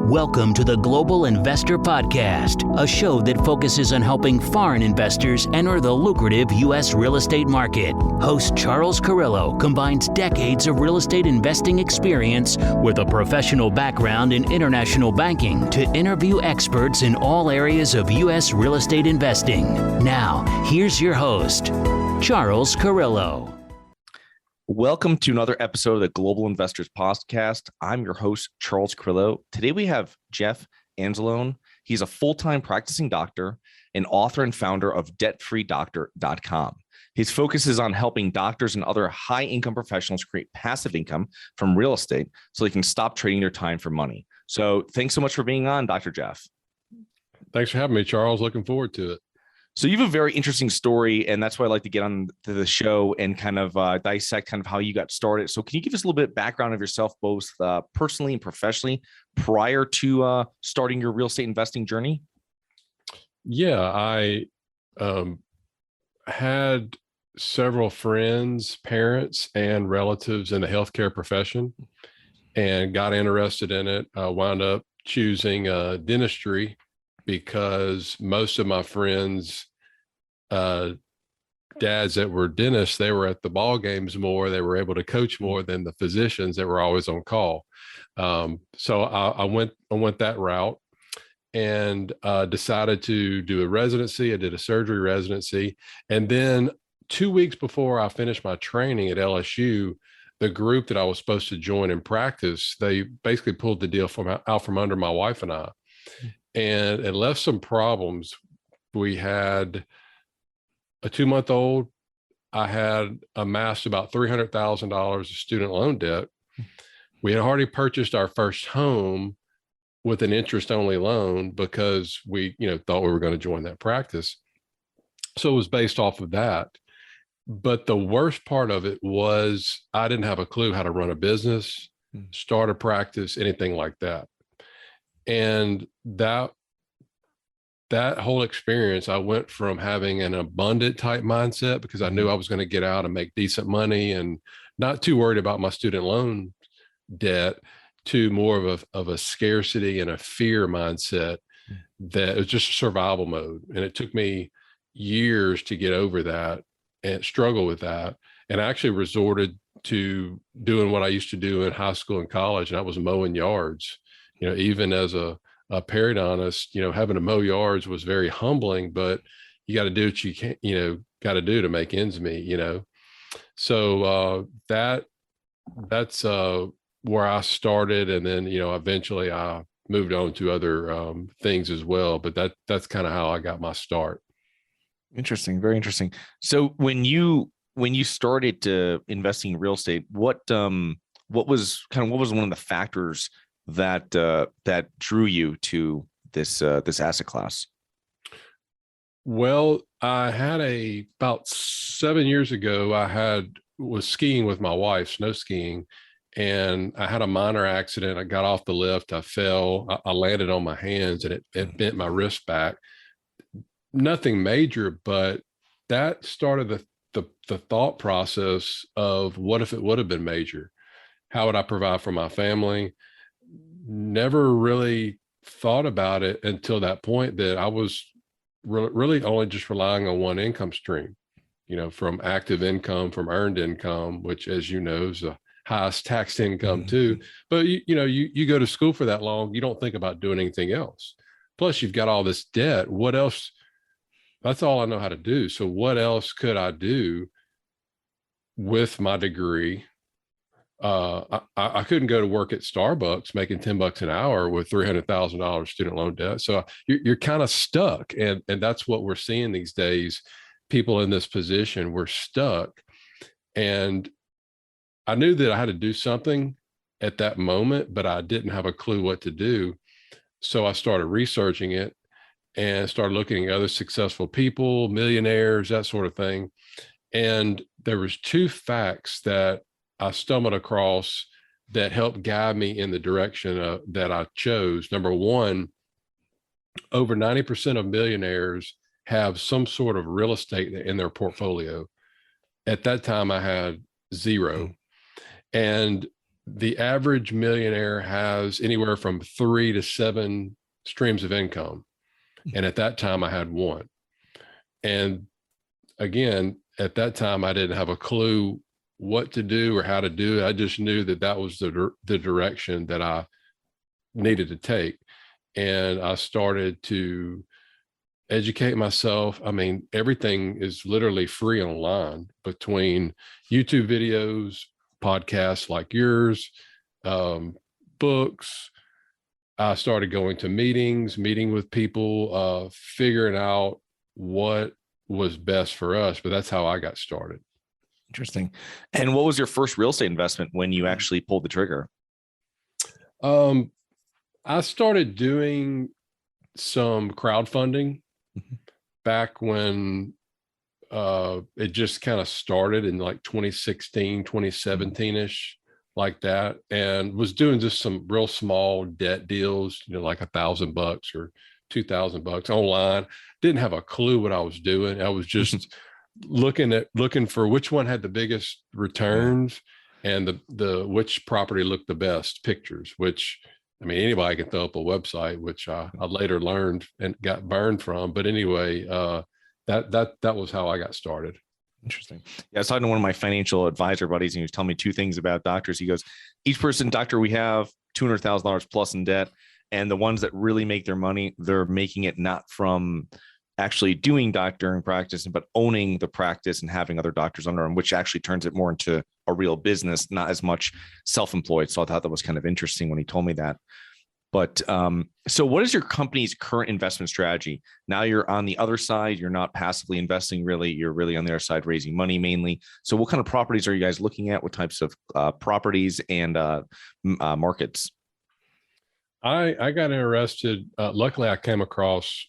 Welcome to the Global Investor Podcast, a show that focuses on helping foreign investors enter the lucrative U.S. real estate market. Host Charles Carillo combines decades of real estate investing experience with a professional background in international banking to interview experts in all areas of U.S. real estate investing. Now, here's your host, Charles Carillo. Welcome to another episode of the Global Investors Podcast. I'm your host, Charles Carillo. Today we have Jeff Anzalone. He's a full-time practicing doctor and author and founder of debtfreedoctor.com. His focus is on helping doctors and other high-income professionals create passive income from real estate so they can stop trading their time for money. So thanks so much for being on, Dr. Jeff. Thanks for having me, Charles. Looking forward to it. So you have a very interesting story, and that's why I like to get on to the show and kind of dissect kind of how you got started. So can you give us a little bit of background of yourself, both personally and professionally, prior to starting your real estate investing journey? Yeah, I had several friends, parents, and relatives in the healthcare profession and got interested in it. I wound up choosing dentistry because most of my friends, dads that were dentists, they were at the ball games more. They were able to coach more than the physicians that were always on call. So I went that route and decided to do a residency. I did a surgery residency. And then 2 weeks before I finished my training at LSU, the group that I was supposed to join in practice, they basically pulled the deal out from under my wife and I. And it left some problems. We had a 2-month-old. I had amassed about $300,000 of student loan debt. We had already purchased our first home with an interest-only loan because we, thought we were going to join that practice. So it was based off of that. But the worst part of it was I didn't have a clue how to run a business, start a practice, anything like that. And that whole experience, I went from having an abundant type mindset because I knew I was going to get out and make decent money and not too worried about my student loan debt, to more of a scarcity and a fear mindset that it was just survival mode. And it took me years to get over that and struggle with that. And I actually resorted to doing what I used to do in high school and college, and that was mowing yards. Even as a periodontist, having to mow yards was very humbling, but you got to do what you can, got to do to make ends meet, So that's where I started. And then, eventually I moved on to other things as well, but that's kind of how I got my start. Interesting. Very interesting. So when you started investing in real estate, what was one of the factors that drew you to this asset class? Well, I had about 7 years ago, was skiing with my wife, snow skiing, and I had a minor accident. I got off the lift, I fell, I landed on my hands, and it bent my wrist back. Nothing major, but that started the thought process of what if it would have been major? How would I provide for my family? Never really thought about it until that point, that I was really only just relying on one income stream, from active income, from earned income, which, as you know, is the highest taxed income too. But you go to school for that long, you don't think about doing anything else. Plus you've got all this debt. What else? That's all I know how to do. So what else could I do with my degree? I couldn't go to work at Starbucks making $10 an hour with $300,000 student loan debt. So you're kind of stuck. And that's what we're seeing these days. People in this position, we're stuck. And I knew that I had to do something at that moment, but I didn't have a clue what to do. So I started researching it and started looking at other successful people, millionaires, that sort of thing. And there was 2 facts that I stumbled across that helped guide me in the direction that I chose. Number one, over 90% of millionaires have some sort of real estate in their portfolio. At that time, I had 0. And the average millionaire has anywhere from 3 to 7 streams of income. And at that time I had one. And again, at that time, I didn't have a clue what to do or how to do it. I just knew that that was the direction that I needed to take. And I started to educate myself. I mean, everything is literally free online, between YouTube videos, podcasts like yours, books. I started going to meeting with people, figuring out what was best for us. But that's how I got started. Interesting. And what was your first real estate investment when you actually pulled the trigger? I started doing some crowdfunding back when it just kind of started in like 2016, 2017-ish, like that, and was doing just some real small debt deals, like $1,000 or $2,000 online. Didn't have a clue what I was doing. I was just looking for which one had the biggest returns, and the which property looked the best pictures, which, I mean, anybody can throw up a website, which I later learned and got burned from. But anyway, that was how I got started. Interesting. Yeah, I was talking to one of my financial advisor buddies, and he was telling me two things about doctors. He goes, each doctor we have $200,000 plus in debt, and the ones that really make their money, they're making it not from actually doing doctoring practice, but owning the practice and having other doctors under them, which actually turns it more into a real business, not as much self-employed. So I thought that was kind of interesting when he told me that. But so what is your company's current investment strategy? Now you're on the other side. You're not passively investing, really. You're really on the other side, raising money mainly. So what kind of properties are you guys looking at? What types of properties and markets? I got interested. Luckily, I came across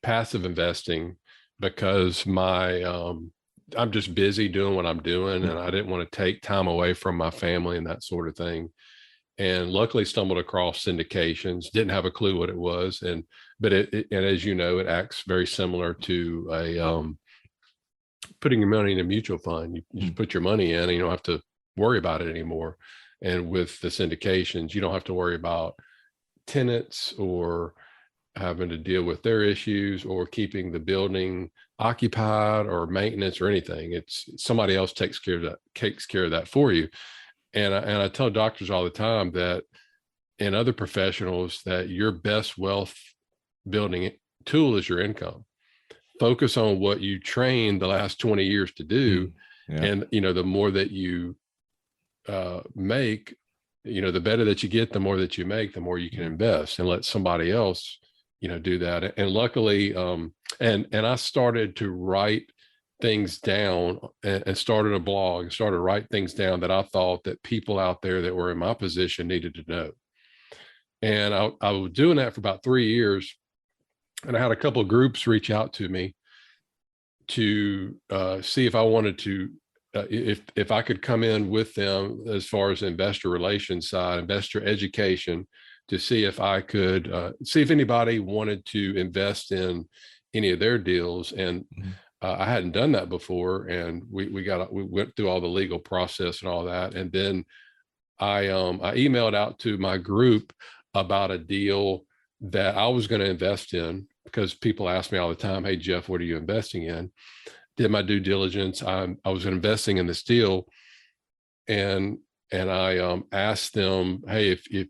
passive investing because I'm just busy doing what I'm doing, and I didn't want to take time away from my family and that sort of thing. And luckily stumbled across syndications. Didn't have a clue what it was, but and as you know, it acts very similar to a putting your money in a mutual fund. You just put your money in, and you don't have to worry about it anymore. And with the syndications, you don't have to worry about tenants or having to deal with their issues or keeping the building occupied or maintenance or anything. It's somebody else takes care of that for you. And I tell doctors all the time that, and other professionals, that your best wealth building tool is your income. Focus on what you trained the last 20 years to do. And, the more that you make, the better that you get, the more that you make, the more you can invest, and let somebody else, do that. And luckily, and I started to write things down and started a blog and started to write things down that I thought that people out there that were in my position needed to know. And I was doing that for about 3 years. And I had a couple of groups reach out to me to see if I wanted to, if I could come in with them as far as investor relations side, investor education, to see if I could see if anybody wanted to invest in any of their deals. And I hadn't done that before, and we went through all the legal process and all that. And then I emailed out to my group about a deal that I was going to invest in, because people ask me all the time, "Hey Jeff, what are you investing in?" Did my due diligence. I was investing in this deal, and I asked them, "Hey, if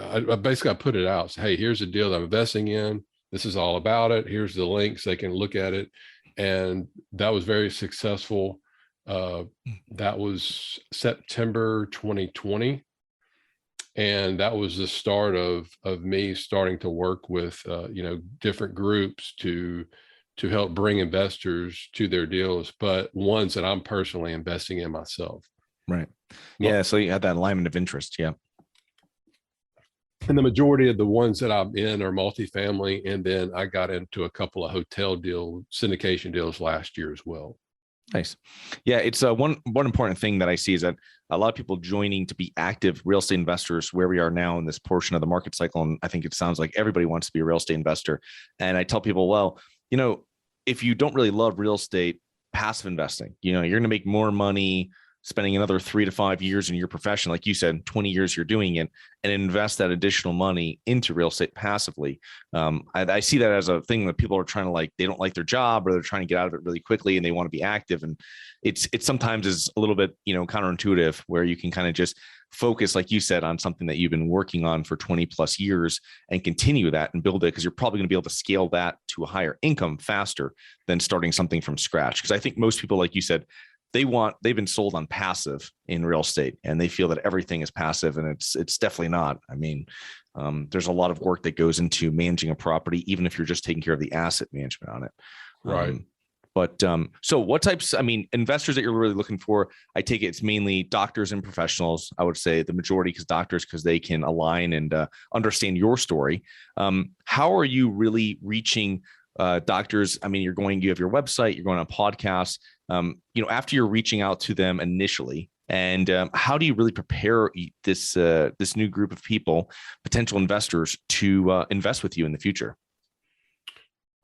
I basically put it out, so, hey, here's the deal that I'm investing in. This is all about it. Here's the links, they can look at it." And that was very successful. That was September 2020. And that was the start of me starting to work with, different groups to help bring investors to their deals, but ones that I'm personally investing in myself. Right. Yeah. So you had that alignment of interest. Yeah. And the majority of the ones that I'm in are multifamily. And then I got into a couple of hotel syndication deals last year as well. Nice. Yeah. It's one important thing that I see is that a lot of people joining to be active real estate investors where we are now in this portion of the market cycle. And I think it sounds like everybody wants to be a real estate investor. And I tell people, well, if you don't really love real estate, passive investing, you're going to make more money spending another 3 to 5 years in your profession, like you said, 20 years you're doing it, and invest that additional money into real estate passively. I see that as a thing that people are trying to, like, they don't like their job, or they're trying to get out of it really quickly and they want to be active. And it's sometimes is a little bit, counterintuitive, where you can kind of just focus, like you said, on something that you've been working on for 20 plus years and continue that and build it, because you're probably going to be able to scale that to a higher income faster than starting something from scratch. Because I think most people, like you said, they've been sold on passive in real estate, and they feel that everything is passive, and it's definitely not. I mean, there's a lot of work that goes into managing a property, even if you're just taking care of the asset management on it. Right. So what types, investors that you're really looking for, I take it it's mainly doctors and professionals. I would say the majority, because they can align and understand your story. How are you really reaching doctors? You have your website, you're going on podcasts, after you're reaching out to them initially, and how do you really prepare this new group of people, potential investors, to invest with you in the future?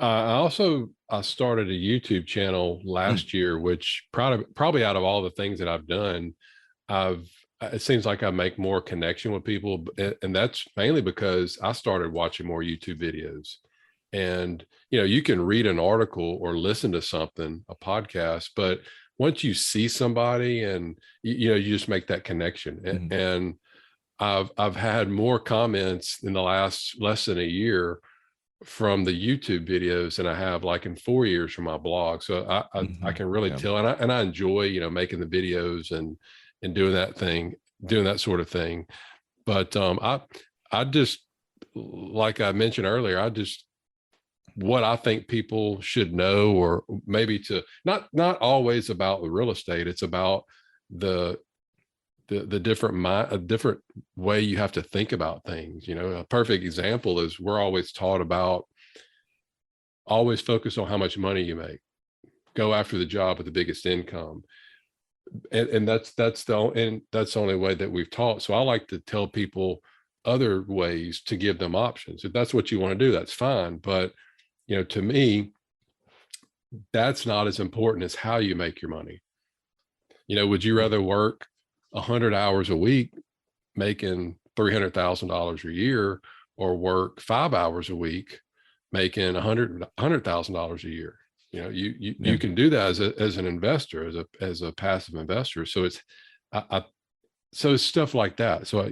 I started a YouTube channel last year, which probably out of all the things that I've done, it seems like I make more connection with people. And that's mainly because I started watching more YouTube videos. And, you can read an article or listen to something, a podcast, but once you see somebody and, you just make that connection. Mm-hmm. And I've had more comments in the last less than a year from the YouTube videos than I have like in 4 years from my blog. So I can really tell, and I enjoy, making the videos and doing that sort of thing. But I just, like I mentioned earlier, what I think people should know, or maybe to not always about the real estate. It's about the different way you have to think about things. A perfect example is we're always taught about always focus on how much money you make, go after the job with the biggest income. And that's the only way that we've taught. So I like to tell people other ways, to give them options. If that's what you want to do, that's fine. But to me, that's not as important as how you make your money. Would you rather work 100 hours a week making $300,000 a year, or work 5 hours a week making $100,000 a year? You can do that as an investor, as a passive investor. So it's stuff like that. So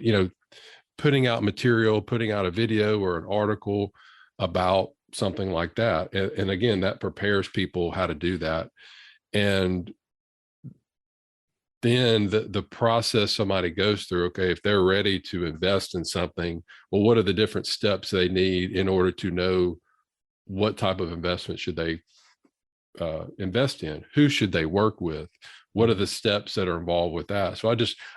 putting out material, putting out a video or an article about something like that, and again, that prepares people how to do that. And then the process somebody goes through, okay, if they're ready to invest in something, well, what are the different steps they need in order to know what type of investment should they invest in? Who should they work with? What are the steps that are involved with that? So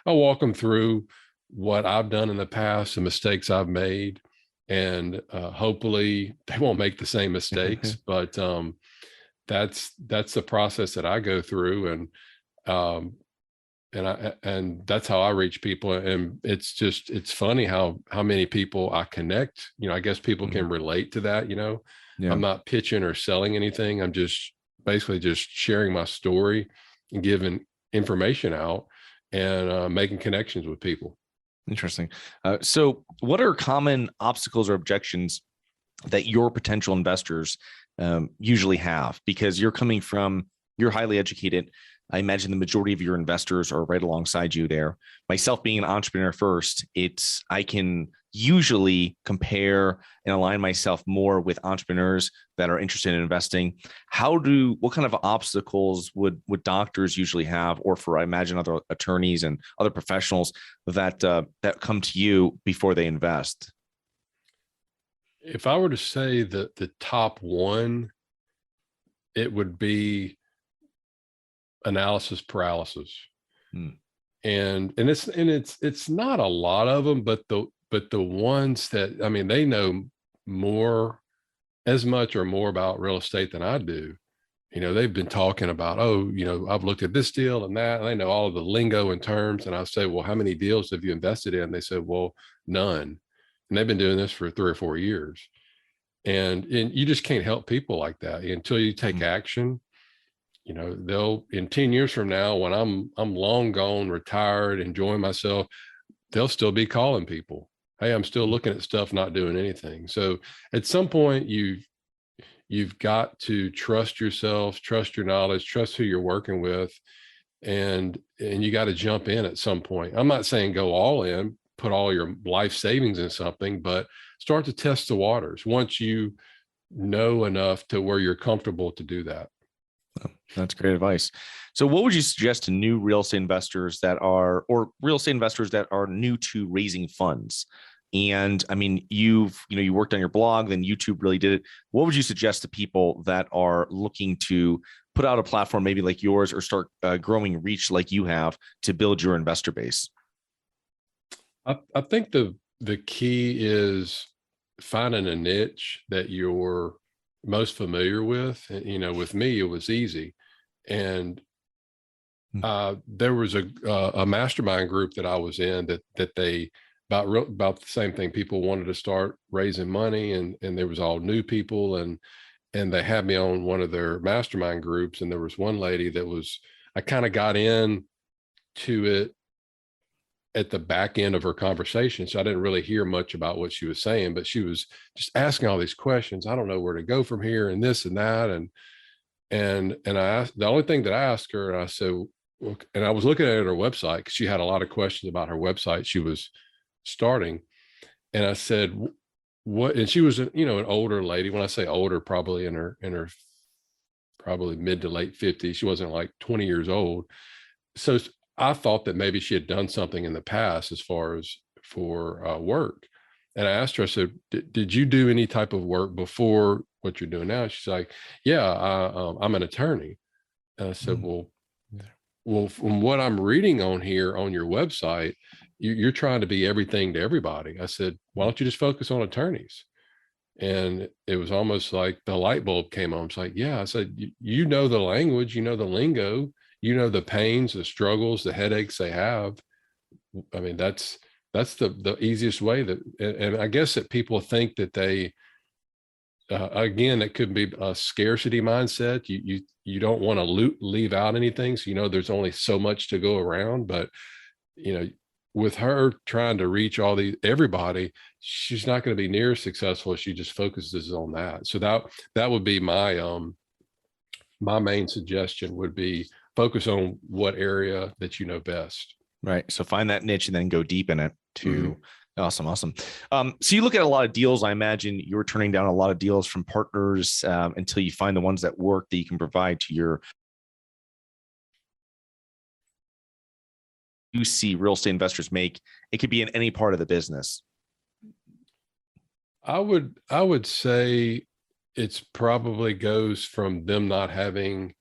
I walk them through what I've done in the past, the mistakes I've made, and hopefully they won't make the same mistakes. But that's the process that I go through, and that's how I reach people. And it's funny how many people I connect. I guess people can relate to that. I'm not pitching or selling anything. I'm just basically just sharing my story and giving information out, and making connections with people. Interesting. So what are common obstacles or objections that your potential investors usually have? Because you're highly educated. I imagine the majority of your investors are right alongside you there. Myself being an entrepreneur first, I can usually compare and align myself more with entrepreneurs that are interested in investing. What kind of obstacles would doctors usually have, or for, I imagine, other attorneys and other professionals that come to you before they invest? If I were to say that the top one, it would be analysis paralysis. And it's not a lot of them, but the ones that, they know more, as much or more about real estate than I do. They've been talking about, I've looked at this deal and that, and they know all of the lingo and terms. And I say, well, how many deals have you invested in? They said, well, none. And they've been doing this for 3 or 4 years. And you just can't help people like that until you take action. they'll, in 10 years from now, when I'm long gone, retired, enjoying myself, they'll still be calling people. Hey, I'm still looking at stuff, not doing anything. So at some point you've got to trust yourself, trust your knowledge, trust who you're working with, and you got to jump in at some point. I'm not saying go all in, put all your life savings in something, but start to test the waters once you know enough to where you're comfortable to do that. That's great advice. So what would you suggest to new real estate investors or real estate investors that are new to raising funds? And I mean, you worked on your blog, then YouTube really did it. What would you suggest to people that are looking to put out a platform maybe like yours, or start growing reach like you have to build your investor base? I think the key is finding a niche that you're most familiar with. With me, it was easy. And there was a mastermind group that I was in that they about the same thing. People wanted to start raising money, and there was all new people, and they had me on one of their mastermind groups. And there was one lady I kind of got in to it at the back end of her conversation. So I didn't really hear much about what she was saying, but she was just asking all these questions. I don't know where to go from here, and this and that. And I asked, the only thing that I asked her, and I said, and I was looking at her website because she had a lot of questions about her website she was starting. And I said, what, and she was, an older lady. When I say older, probably in her probably mid to late 50s. She wasn't like 20 years old. So I thought that maybe she had done something in the past as far as for work. And I asked her, I said, did you do any type of work before what you're doing now? She's like, yeah, I'm an attorney. And I said, well, from what I'm reading on here on your website, you're trying to be everything to everybody. I said, why don't you just focus on attorneys? And it was almost like the light bulb came on. It's like, yeah. I said, you know the language, you know the lingo, you know the pains, the struggles, the headaches they have. I mean, that's the easiest way and I guess that people think that they, again, it could be a scarcity mindset. You don't want to leave out anything. So, there's only so much to go around, but with her trying to reach everybody, she's not going to be near as successful if she just focuses on that. So that would be my main suggestion would be focus on what area that you know best. Right. So find that niche and then go deep in it too. Awesome. So you look at a lot of deals. I imagine you're turning down a lot of deals from partners until you find the ones that work that you can provide to your. You see real estate investors make. It could be in any part of the business. I would say it's probably goes from them not having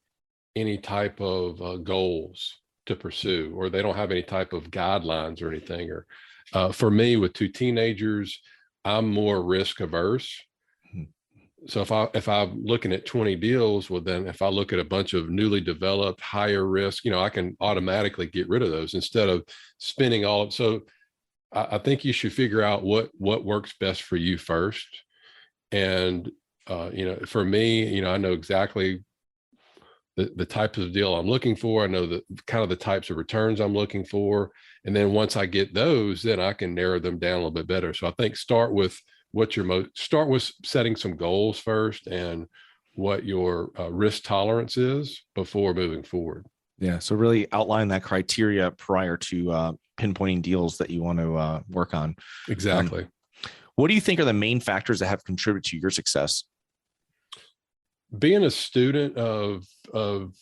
any type of goals to pursue, or they don't have any type of guidelines or anything. Or for me, with two teenagers, I'm more risk averse. So if I'm looking at 20 deals, well, then if I look at a bunch of newly developed, higher risk, I can automatically get rid of those instead of spending all. So I think you should figure out what works best for you first. And, for me, I know exactly the types of deal I'm looking for. I know the kind of the types of returns I'm looking for. And then once I get those, then I can narrow them down a little bit better. So I think start with setting some goals first and what your risk tolerance is before moving forward. Yeah. So really outline that criteria prior to pinpointing deals that you want to work on. Exactly. What do you think are the main factors that have contributed to your success? Being a student of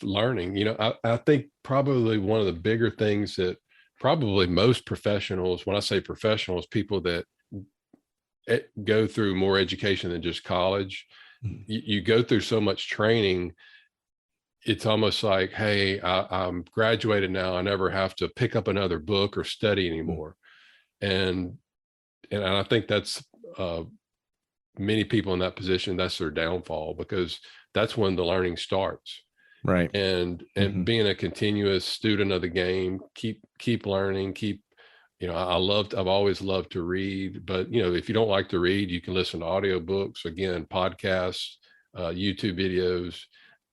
learning, I think probably one of the bigger things that probably most professionals, when I say professionals, people that go through more education than just college, you go through so much training. It's almost like, hey, I'm graduated now. I never have to pick up another book or study anymore. And I think that's many people in that position, that's their downfall, because that's when the learning starts. Right. And being a continuous student of the game, keep learning, I've always loved to read, but if you don't like to read, you can listen to audiobooks, again, podcasts, YouTube videos,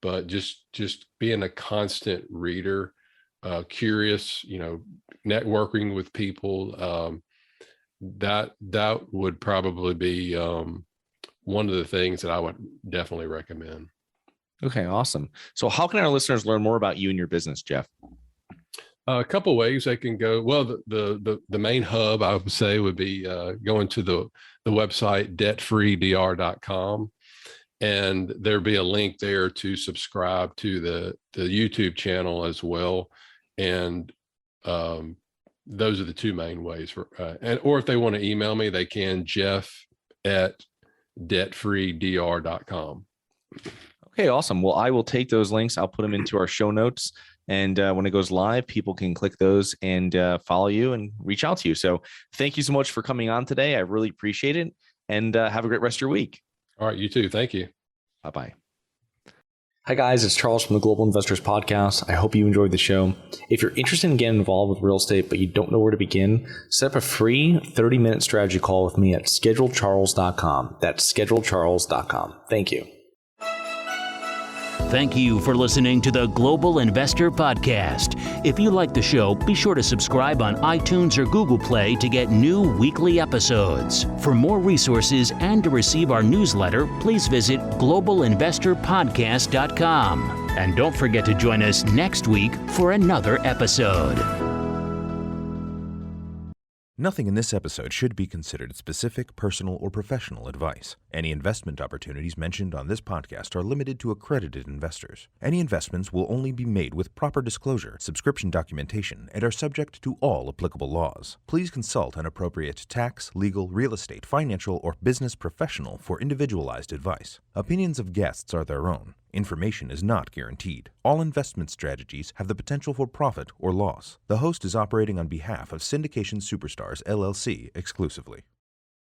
but just being a constant reader, curious, networking with people, that would probably be one of the things that I would definitely recommend. Okay, awesome. So how can our listeners learn more about you and your business, Jeff? A couple ways they can go. Well, the main hub, I would say, would be going to the website debtfreedr.com, and there'll be a link there to subscribe to the YouTube channel as well. And those are the two main ways. Or if they want to email me, they can, jeff@debtfreedr.com. Okay, awesome. Well, I will take those links. I'll put them into our show notes. And when it goes live, people can click those and follow you and reach out to you. So thank you so much for coming on today. I really appreciate it. And have a great rest of your week. All right, you too. Thank you. Bye-bye. Hi, guys. It's Charles from the Global Investors Podcast. I hope you enjoyed the show. If you're interested in getting involved with real estate, but you don't know where to begin, set up a free 30-minute strategy call with me at schedulecharles.com. That's schedulecharles.com. Thank you. Thank you for listening to the Global Investor Podcast. If you like the show, be sure to subscribe on iTunes or Google Play to get new weekly episodes. For more resources and to receive our newsletter, please visit globalinvestorpodcast.com. And don't forget to join us next week for another episode. Nothing in this episode should be considered specific, personal, or professional advice. Any investment opportunities mentioned on this podcast are limited to accredited investors. Any investments will only be made with proper disclosure, subscription documentation, and are subject to all applicable laws. Please consult an appropriate tax, legal, real estate, financial, or business professional for individualized advice. Opinions of guests are their own. Information is not guaranteed. All investment strategies have the potential for profit or loss. The host is operating on behalf of Syndication Superstars, LLC exclusively.